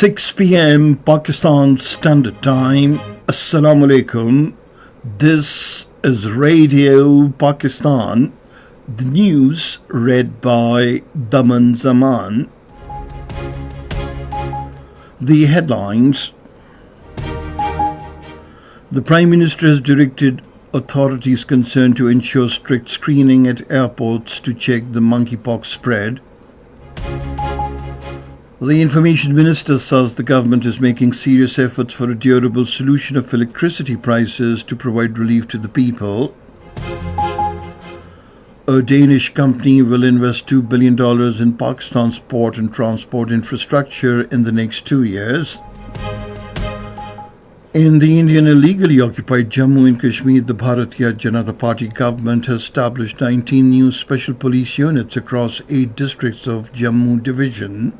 6 p.m. Pakistan Standard Time. Assalamu alaikum. This is Radio Pakistan. The news read by Daman Zaman. The headlines. The Prime Minister has directed authorities concerned to ensure strict screening at airports to check the monkeypox spread. The Information Minister says the government is making serious efforts for a durable solution of electricity prices to provide relief to the people. A Danish company will invest $2 billion in Pakistan's port and transport infrastructure in the next 2 years. In the Indian illegally occupied Jammu and Kashmir, the Bharatiya Janata Party government has established 19 new special police units across 8 districts of Jammu division.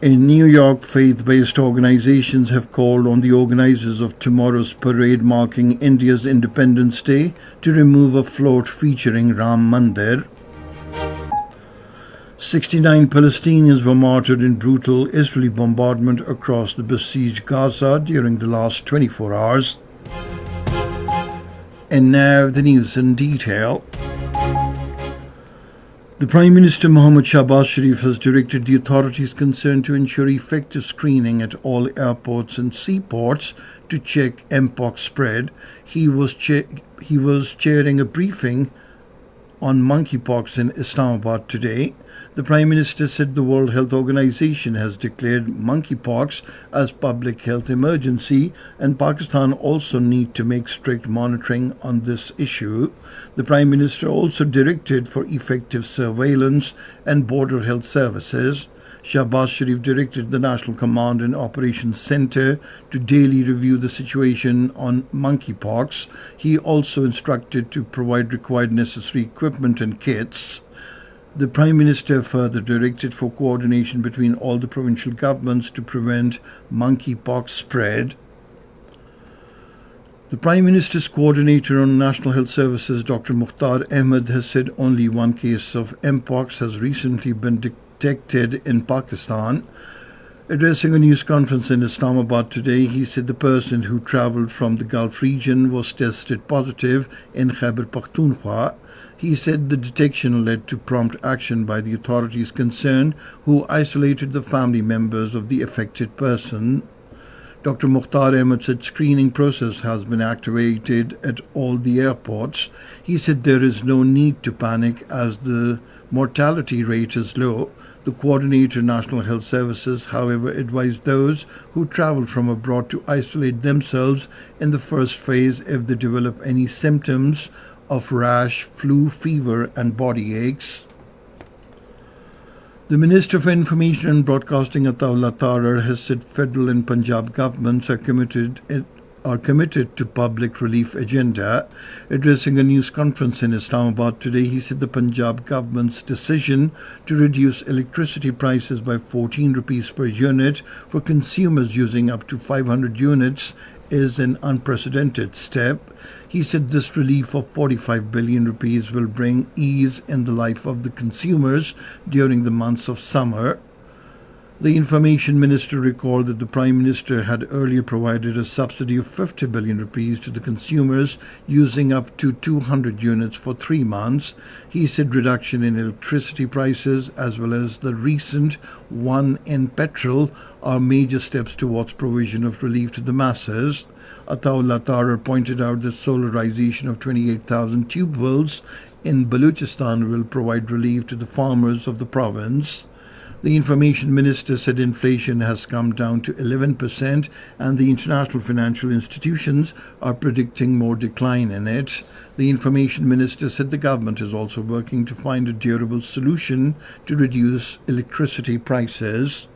In New York, faith-based organizations have called on the organizers of tomorrow's parade marking India's Independence Day to remove a float featuring Ram Mandir. 69 Palestinians were martyred in brutal Israeli bombardment across the besieged Gaza during the last 24 hours. And now the news in detail. The Prime Minister Mohammad Shahbaz Sharif has directed the authorities concerned to ensure effective screening at all airports and seaports to check mpox spread. He was chairing a briefing on monkeypox in Islamabad today. The Prime Minister said the World Health Organization has declared monkeypox as public health emergency and Pakistan also need to make strict monitoring on this issue. The Prime Minister also directed for effective surveillance and border health services. Shahbaz Sharif directed the National Command and Operations Centre to daily review the situation on monkeypox. He also instructed to provide required necessary equipment and kits. The Prime Minister further directed for coordination between all the provincial governments to prevent monkeypox spread. The Prime Minister's coordinator on National Health Services, Dr. Mukhtar Ahmed, has said only one case of mpox has recently been detected in Pakistan. Addressing a news conference in Islamabad today, he said the person who travelled from the Gulf region was tested positive in Khyber Pakhtunkhwa. He said the detection led to prompt action by the authorities concerned, who isolated the family members of the affected person. Dr. Mukhtar Ahmed said screening process has been activated at all the airports. He said there is no need to panic as the mortality rate is low. The coordinator National Health Services, however, advised those who travel from abroad to isolate themselves in the first phase if they develop any symptoms of rash, flu, fever and body aches. The Minister for Information and Broadcasting Ataullah Tarar has said federal and Punjab governments are committed to public relief agenda. Addressing a news conference in Islamabad today, he said the Punjab government's decision to reduce electricity prices by 14 rupees per unit for consumers using up to 500 units is an unprecedented step. He said this relief of 45 billion rupees will bring ease in the life of the consumers during the months of summer. The Information Minister recalled that the Prime Minister had earlier provided a subsidy of 50 billion rupees to the consumers using up to 200 units for 3 months. He said reduction in electricity prices as well as the recent one in petrol are major steps towards provision of relief to the masses. Ataullah Tarar pointed out that solarization of 28,000 tube wells in Balochistan will provide relief to the farmers of the province. The Information Minister said inflation has come down to 11% and the international financial institutions are predicting more decline in it. The Information Minister said the government is also working to find a durable solution to reduce electricity prices.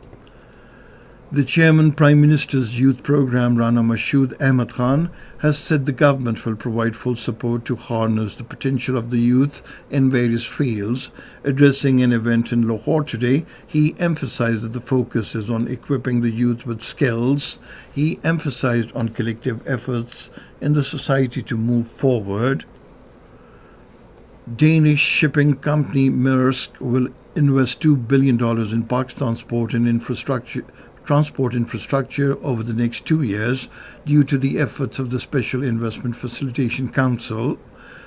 The Chairman Prime Minister's Youth Programme, Rana Mashood Ahmad Khan, has said the government will provide full support to harness the potential of the youth in various fields. Addressing an event in Lahore today, he emphasized that the focus is on equipping the youth with skills. He emphasized on collective efforts in the society to move forward. Danish shipping company Maersk will invest $2 billion in Pakistan's transport infrastructure over the next 2 years due to the efforts of the Special Investment Facilitation Council.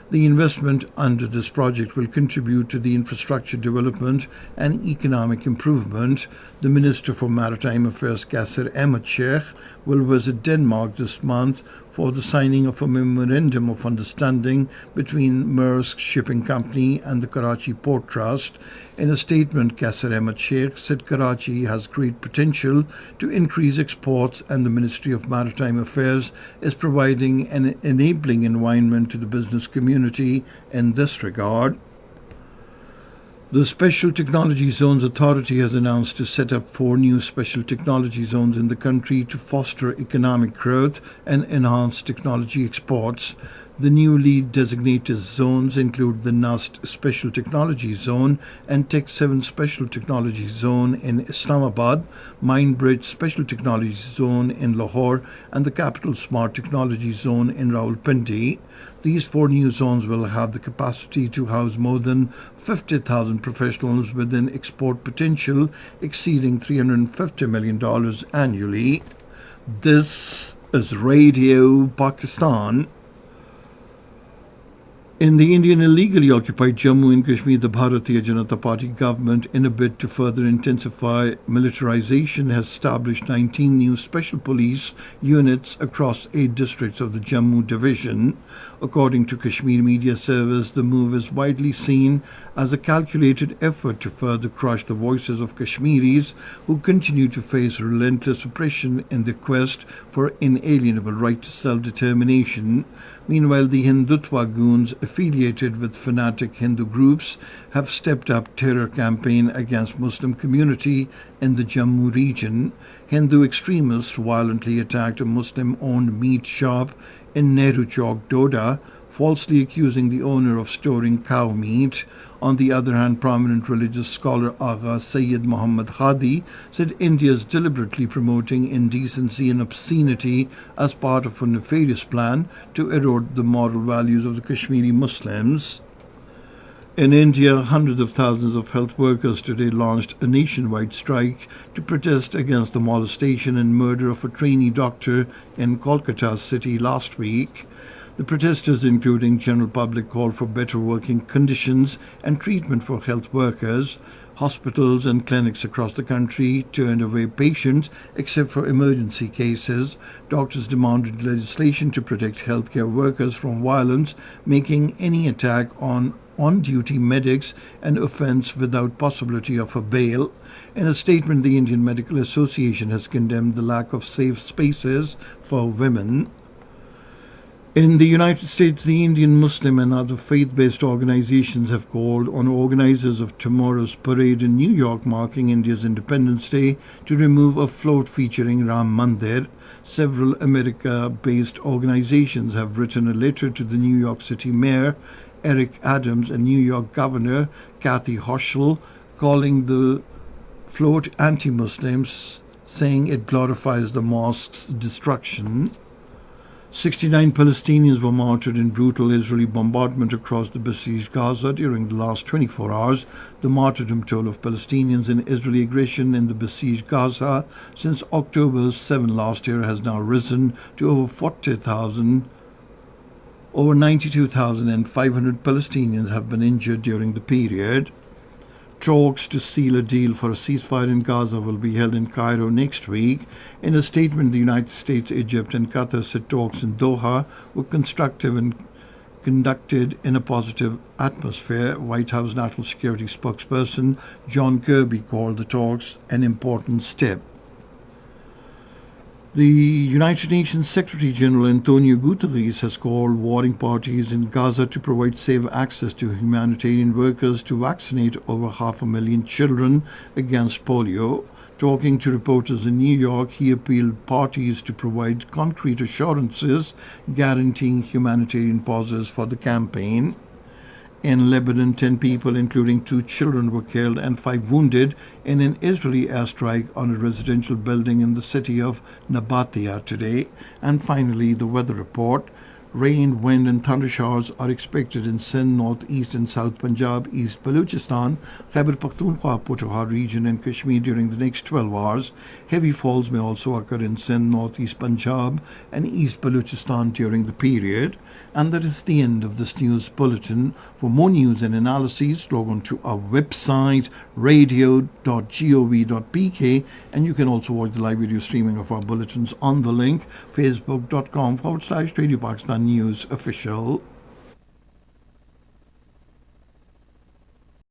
The investment under this project will contribute to the infrastructure development and economic improvement. The Minister for Maritime Affairs, Qasir Ahmed Sheikh, will visit Denmark this month for the signing of a memorandum of understanding between Maersk Shipping Company and the Karachi Port Trust. In a statement, Qasir Ahmed Sheikh said Karachi has great potential to increase exports, and the Ministry of Maritime Affairs is providing an enabling environment to the business community in this regard. The Special Technology Zones Authority has announced to set up 4 new special technology zones in the country to foster economic growth and enhance technology exports. The newly designated zones include the NUST Special Technology Zone and Tech 7 Special Technology Zone in Islamabad, Mindbridge Special Technology Zone in Lahore, and the Capital Smart Technology Zone in Rawalpindi. These 4 new zones will have the capacity to house more than 50,000 professionals with an export potential exceeding $350 million annually. This is Radio Pakistan. In the Indian illegally occupied Jammu and Kashmir, the Bharatiya Janata Party government, in a bid to further intensify militarization, has established 19 new special police units across 8 districts of the Jammu division. According to Kashmir Media Service, the move is widely seen as a calculated effort to further crush the voices of Kashmiris who continue to face relentless oppression in the quest for inalienable right to self-determination. Meanwhile, the Hindutva goons affiliated with fanatic Hindu groups have stepped up terror campaign against Muslim community in the Jammu region. Hindu extremists violently attacked a Muslim-owned meat shop in Nehru Chowk, Doda, falsely accusing the owner of storing cow meat. On the other hand, prominent religious scholar Agha Sayyid Muhammad Hadi said India is deliberately promoting indecency and obscenity as part of a nefarious plan to erode the moral values of the Kashmiri Muslims. In India, hundreds of thousands of health workers today launched a nationwide strike to protest against the molestation and murder of a trainee doctor in Kolkata city last week. The protesters, including general public, called for better working conditions and treatment for health workers. Hospitals and clinics across the country turned away patients except for emergency cases. Doctors demanded legislation to protect healthcare workers from violence, making any attack on-duty medics an offence without possibility of a bail. In a statement, the Indian Medical Association has condemned the lack of safe spaces for women. In the United States, the Indian Muslim and other faith-based organizations have called on organizers of tomorrow's parade in New York marking India's Independence Day to remove a float featuring Ram Mandir. Several America-based organizations have written a letter to the New York City Mayor, Eric Adams, and New York Governor, Kathy Hochul, calling the float anti-Muslims, saying it glorifies the mosque's destruction. 69 Palestinians were martyred in brutal Israeli bombardment across the besieged Gaza during the last 24 hours. The martyrdom toll of Palestinians in Israeli aggression in the besieged Gaza since October 7 last year has now risen to over 40,000. Over 92,500 Palestinians have been injured during the period. Talks to seal a deal for a ceasefire in Gaza will be held in Cairo next week. In a statement, the United States, Egypt, and Qatar said talks in Doha were constructive and conducted in a positive atmosphere. White House National Security spokesperson John Kirby called the talks an important step. The United Nations Secretary General Antonio Guterres has called warring parties in Gaza to provide safe access to humanitarian workers to vaccinate over 500,000 children against polio. Talking to reporters in New York, he appealed parties to provide concrete assurances guaranteeing humanitarian pauses for the campaign. In Lebanon, 10 people, including 2 children, were killed and 5 wounded in an Israeli airstrike on a residential building in the city of Nabatea today. And finally, the weather report. Rain, wind and thunder showers are expected in Sindh, northeast and south Punjab, East Balochistan, Khyber Pakhtunkhwa, Potawar region and Kashmir during the next 12 hours. Heavy falls may also occur in Sindh, northeast Punjab and East Balochistan during the period. And that is the end of this news bulletin. For more news and analyses, log on to our website radio.gov.pk, and you can also watch the live video streaming of our bulletins on the link facebook.com/Radio Pakistan News Official.